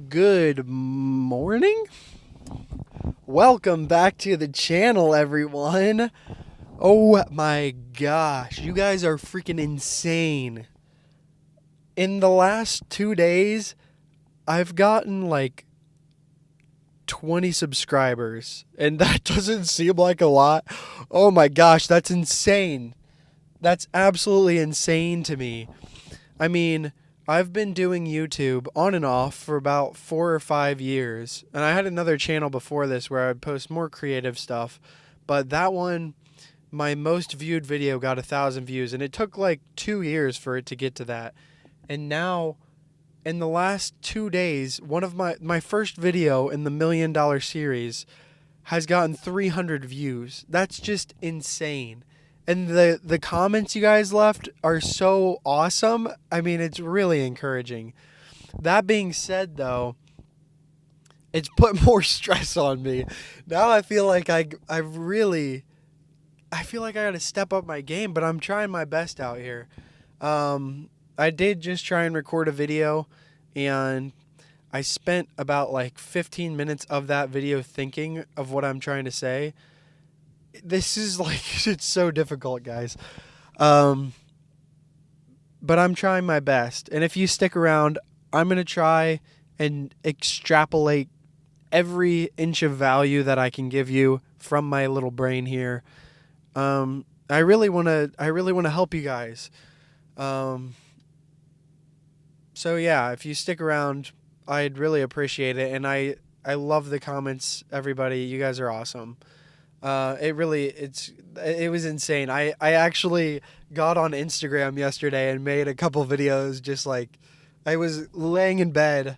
Good morning. Welcome back to the channel, everyone. Oh my gosh, you guys are freaking insane. In the last 2 days, I've gotten like 20 subscribers, and that doesn't seem like a lot. Oh my gosh, that's insane. That's absolutely insane to me. I mean, I've been doing YouTube on and off for about 4 or 5 years. And I had another channel before this where I would post more creative stuff. But that one, my most viewed video got 1,000 views. And it took like 2 years for it to get to that. And now, in the last 2 days, one of my first video in the $1 million series has gotten 300 views. That's just insane. And the comments you guys left are so awesome. I mean, it's really encouraging. That being said, though, it's put more stress on me. Now I feel like I feel like I got to step up my game, but I'm trying my best out here. I did just try and record a video, and I spent about like 15 minutes of that video thinking of what I'm trying to say. This is like, it's so difficult, guys. But I'm trying my best. And if you stick around, I'm going to try and extrapolate every inch of value that I can give you from my little brain here. I really want to help you guys. So yeah, if you stick around, I'd really appreciate it. And I love the comments, everybody. You guys are awesome. It was insane. I actually got on Instagram yesterday and made a couple videos. Just like, I was laying in bed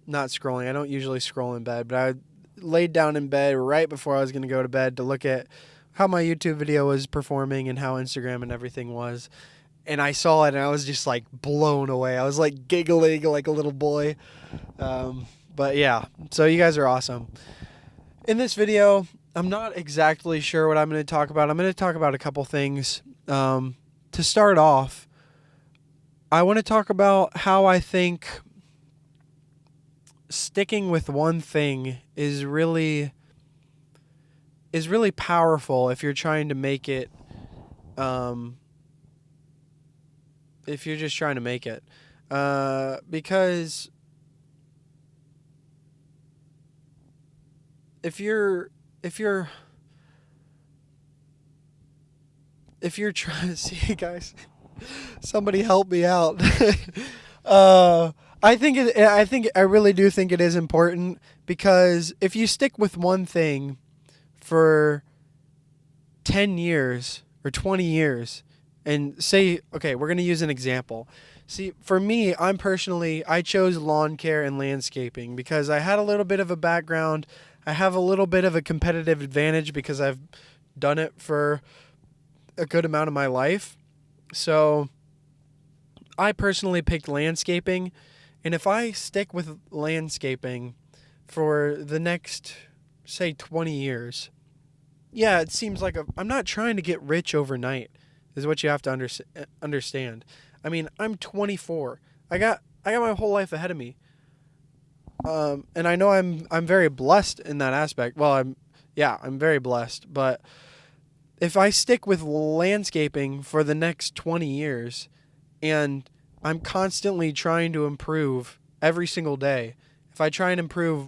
not scrolling. I don't usually scroll in bed, but I laid down in bed right before I was going to go to bed to look at how my YouTube video was performing and how Instagram and everything was. And I saw it and I was just like blown away. I was like giggling like a little boy. But yeah, so you guys are awesome. In this video, I'm not exactly sure what I'm going to talk about. I'm going to talk about a couple things. To start off, I want to talk about how I think sticking with one thing is really powerful if you're trying to make it. If you're just trying to make it, because if you're trying to see, guys, somebody help me out. I really do think it is important, because if you stick with one thing for 10 years or 20 years and say, okay, we're going to use an example. See, for me, I chose lawn care and landscaping because I had a little bit of a background. I have a little bit of a competitive advantage because I've done it for a good amount of my life. So I personally picked landscaping. And if I stick with landscaping for the next, say, 20 years, yeah, it seems like I'm not trying to get rich overnight, is what you have to understand. I mean, I'm 24. I got my whole life ahead of me. And I know I'm very blessed in that aspect. Well, I'm very blessed. But if I stick with landscaping for the next 20 years and I'm constantly trying to improve every single day, if I try and improve,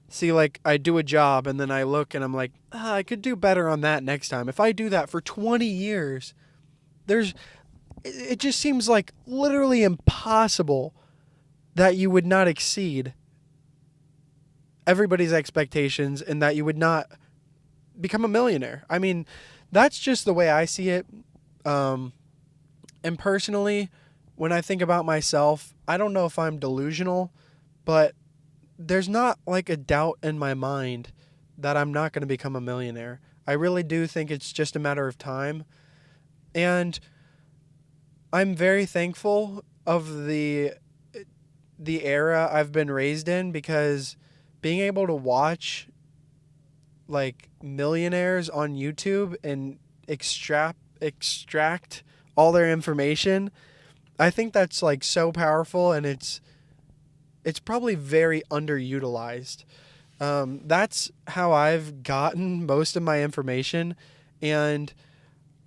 see, like, I do a job and then I look and I'm like, I could do better on that next time. If I do that for 20 years, it just seems like literally impossible that you would not exceed everybody's expectations and that you would not become a millionaire. I mean, that's just the way I see it. And personally, when I think about myself, I don't know if I'm delusional, but there's not like a doubt in my mind that I'm not going to become a millionaire. I really do think it's just a matter of time. And I'm very thankful of the era I've been raised in, because being able to watch like millionaires on YouTube and extract all their information, I think that's like so powerful, and it's it's probably very underutilized. That's how I've gotten most of my information. And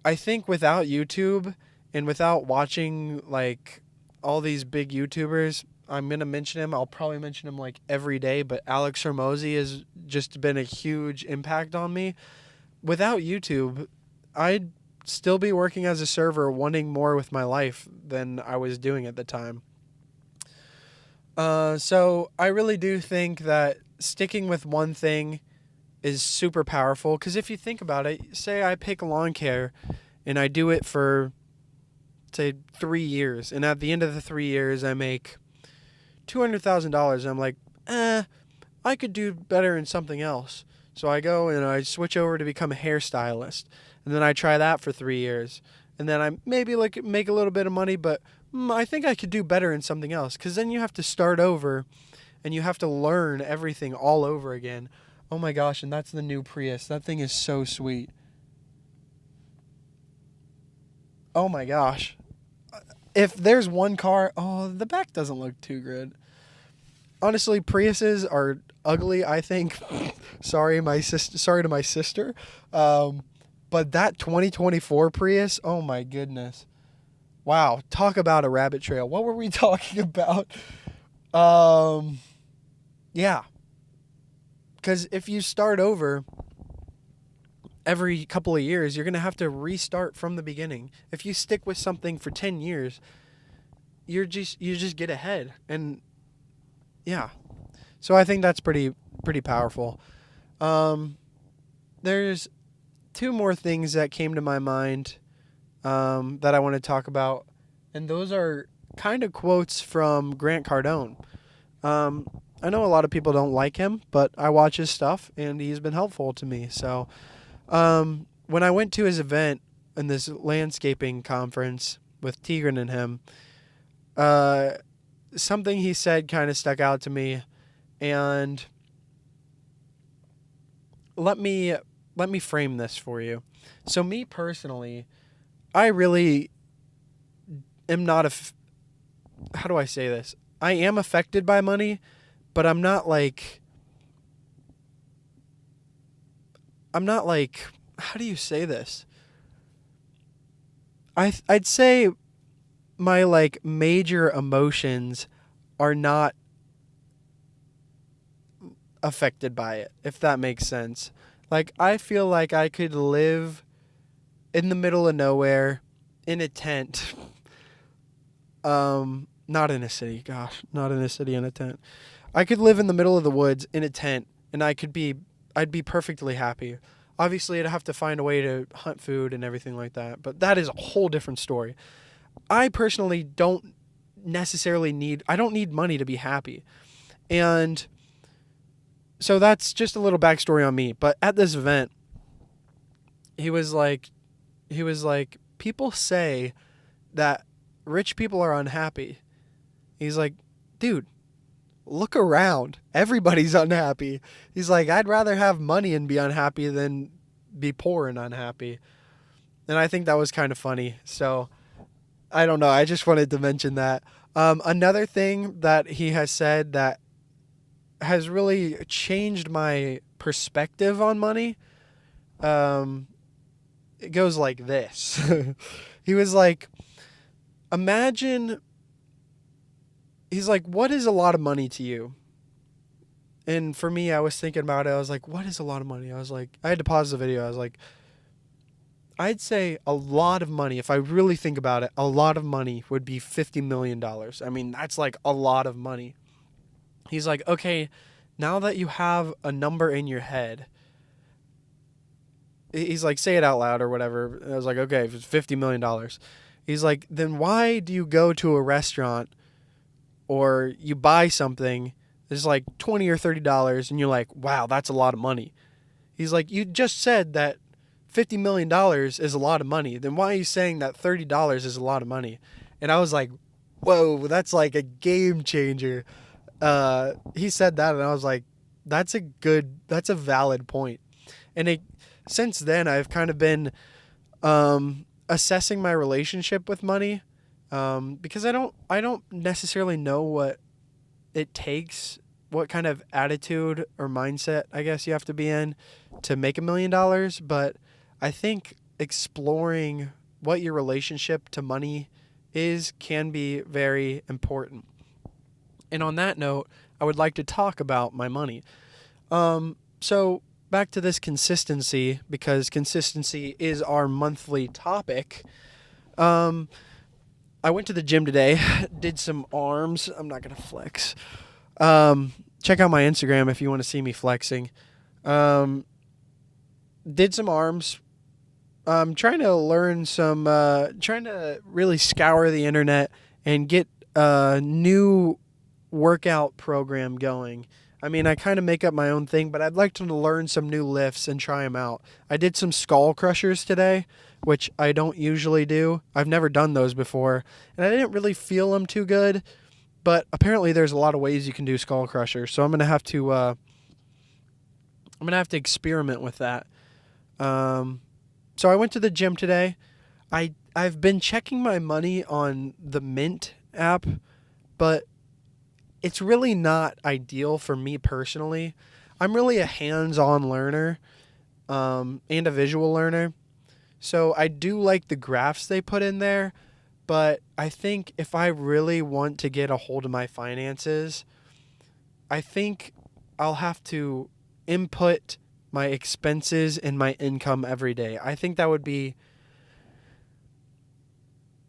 I think without YouTube and without watching like all these big YouTubers, I'm going to mention him. I'll probably mention him like every day, but Alex Hormozy has just been a huge impact on me. Without YouTube, I'd still be working as a server wanting more with my life than I was doing at the time. So I really do think that sticking with one thing is super powerful, because if you think about it, say I pick lawn care and I do it for, say, 3 years, and at the end of the 3 years I make $200,000. I'm like, I could do better in something else. So I go and I switch over to become a hairstylist, and then I try that for 3 years, and then I maybe like make a little bit of money, but I think I could do better in something else. Because then you have to start over, and you have to learn everything all over again. Oh my gosh, and that's the new Prius. That thing is so sweet. Oh my gosh. If there's one car, oh, the back doesn't look too good. Honestly, Priuses are ugly, I think. Sorry, my sister. Sorry to my sister. But that 2024 Prius, oh my goodness. Wow, talk about a rabbit trail. What were we talking about? Yeah. Because if you start over every couple of years, you're going to have to restart from the beginning. If you stick with something for 10 years, you just get ahead. And yeah. So I think that's pretty powerful. There's two more things that came to my mind that I want to talk about, and those are kind of quotes from Grant Cardone. I know a lot of people don't like him, but I watch his stuff, and he's been helpful to me. So when I went to his event in this landscaping conference with Tigran and him, something he said kind of stuck out to me, and let me frame this for you. So me personally, I really am not how do I say this? I am affected by money, but I'm not like how do you say this? I'd say my like major emotions are not affected by it, if that makes sense. Like, I feel like I could live in the middle of nowhere in a tent. Not in a city, gosh, not in a city in a tent. I could live in the middle of the woods in a tent, and I'd be perfectly happy. Obviously, I'd have to find a way to hunt food and everything like that, but that is a whole different story. I personally don't I don't need money to be happy. And so that's just a little backstory on me. But at this event, he was like, people say that rich people are unhappy. He's like, dude, look around. Everybody's unhappy. He's like, I'd rather have money and be unhappy than be poor and unhappy. And I think that was kind of funny. So I don't know. I just wanted to mention that. Another thing that he has said that has really changed my perspective on money, it goes like this. He was like, imagine, he's like, what is a lot of money to you? And for me, I was thinking about it. I was like, what is a lot of money? I was like, I had to pause the video. I was like, I'd say a lot of money, if I really think about it, a lot of money would be $50 million. I mean, that's like a lot of money. He's like, okay, now that you have a number in your head, he's like, say it out loud or whatever. I was like, okay, if it's $50 million. He's like, then why do you go to a restaurant or you buy something that's like $20 or $30 and you're like, wow, that's a lot of money. He's like, you just said that $50 million is a lot of money. Then why are you saying that $30 is a lot of money? And I was like, whoa, that's like a game changer. He said that and I was like, that's a valid point. And since then I've kind of been assessing my relationship with money, because I don't necessarily know what it takes, what kind of attitude or mindset, I guess, you have to be in to make $1 million. But I think exploring what your relationship to money is can be very important. And on that note, I would like to talk about my money. So back to this consistency, because consistency is our monthly topic. I went to the gym today, did some arms. I'm not going to flex. Check out my Instagram if you want to see me flexing. Did some arms. I'm trying to learn some, trying to really scour the internet and get a new workout program going. I mean, I kind of make up my own thing, but I'd like to learn some new lifts and try them out. I did some skull crushers today, which I don't usually do. I've never done those before, and I didn't really feel them too good, but apparently there's a lot of ways you can do skull crushers, so I'm going to have to experiment with that. So I went to the gym today. I've been checking my money on the Mint app, but it's really not ideal for me personally. I'm really a hands-on learner, and a visual learner. So I do like the graphs they put in there, but I think if I really want to get a hold of my finances, I think I'll have to input my expenses and my income every day. I think that would be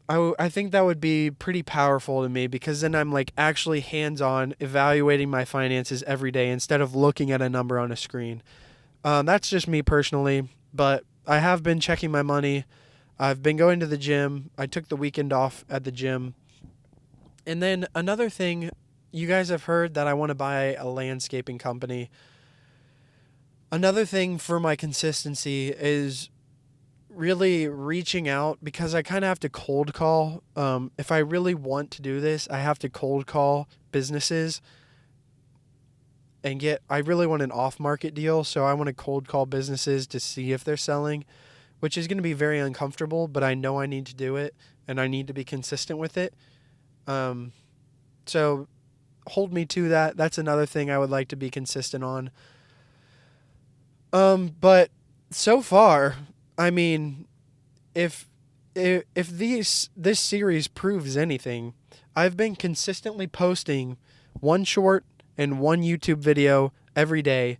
I think that would be pretty powerful to me, because then I'm like actually hands-on evaluating my finances every day instead of looking at a number on a screen. That's just me personally, but I have been checking my money. I've been going to the gym. I took the weekend off at the gym. And then another thing, you guys have heard that I want to buy a landscaping company. Another thing for my consistency is really reaching out, because I kind of have to cold call. If I really want to do this, I have to cold call businesses and I really want an off-market deal, so I want to cold call businesses to see if they're selling, which is going to be very uncomfortable, but I know I need to do it, and I need to be consistent with it. So hold me to that. That's another thing I would like to be consistent on. But so far, I mean, if this series proves anything, I've been consistently posting one short and one YouTube video every day.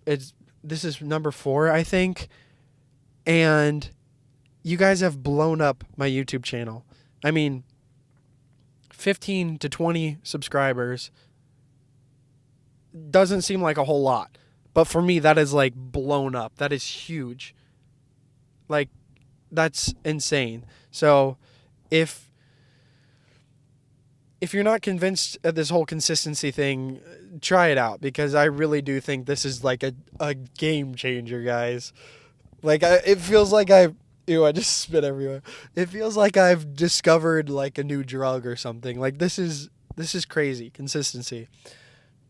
This is number 4, I think, and you guys have blown up my YouTube channel. I mean, 15 to 20 subscribers doesn't seem like a whole lot, but for me, that is like blown up. That is huge. Like, that's insane. So if you're not convinced of this whole consistency thing, try it out, because I really do think this is like a game changer, guys. Like, it feels like I just spit everywhere. It feels like I've discovered like a new drug or something. Like, this is crazy, consistency.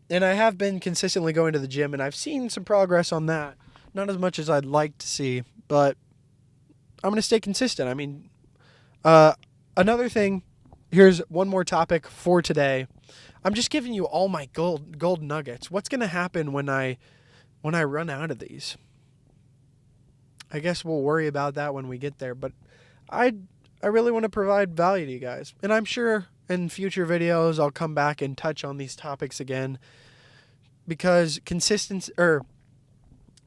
And I have been consistently going to the gym, and I've seen some progress on that. Not as much as I'd like to see, but I'm going to stay consistent. I mean, another thing, here's one more topic for today. I'm just giving you all my gold nuggets. What's going to happen when I run out of these? I guess we'll worry about that when we get there, but I really want to provide value to you guys. And I'm sure in future videos I'll come back and touch on these topics again, because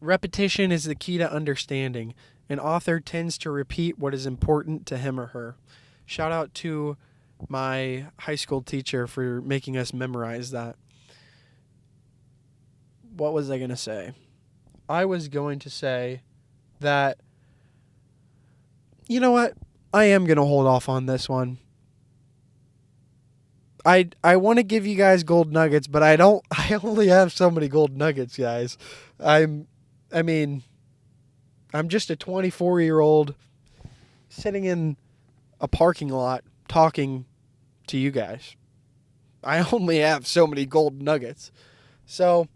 repetition is the key to understanding. An author tends to repeat what is important to him or her. Shout out to my high school teacher for making us memorize that. What was I going to say? I was going to say that, you know what? I am going to hold off on this one. I want to give you guys gold nuggets, but I only have so many gold nuggets, guys. I'm just a 24-year-old sitting in a parking lot talking to you guys. I only have so many gold nuggets. So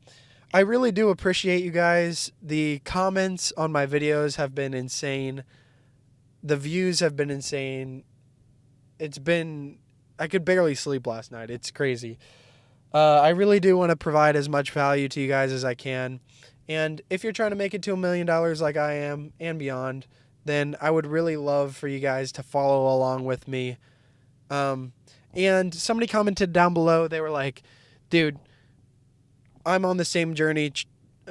I really do appreciate you guys. The comments on my videos have been insane. The views have been insane. I could barely sleep last night. It's crazy. I really do want to provide as much value to you guys as I can. And if you're trying to make it to $1 million like I am and beyond, then I would really love for you guys to follow along with me. And somebody commented down below, they were like, dude, I'm on the same journey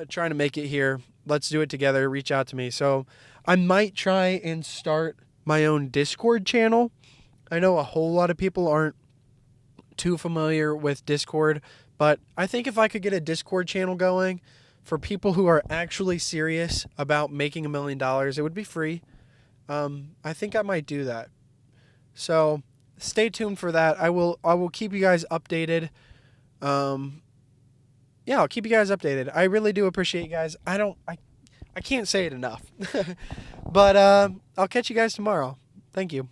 trying to make it here. Let's do it together. Reach out to me. So I might try and start my own Discord channel. I know a whole lot of people aren't too familiar with Discord, but I think if I could get a Discord channel going for people who are actually serious about making $1 million, it would be free. I think I might do that. So stay tuned for that. I will keep you guys updated. Yeah, I'll keep you guys updated. I really do appreciate you guys. I can't say it enough. But I'll catch you guys tomorrow. Thank you.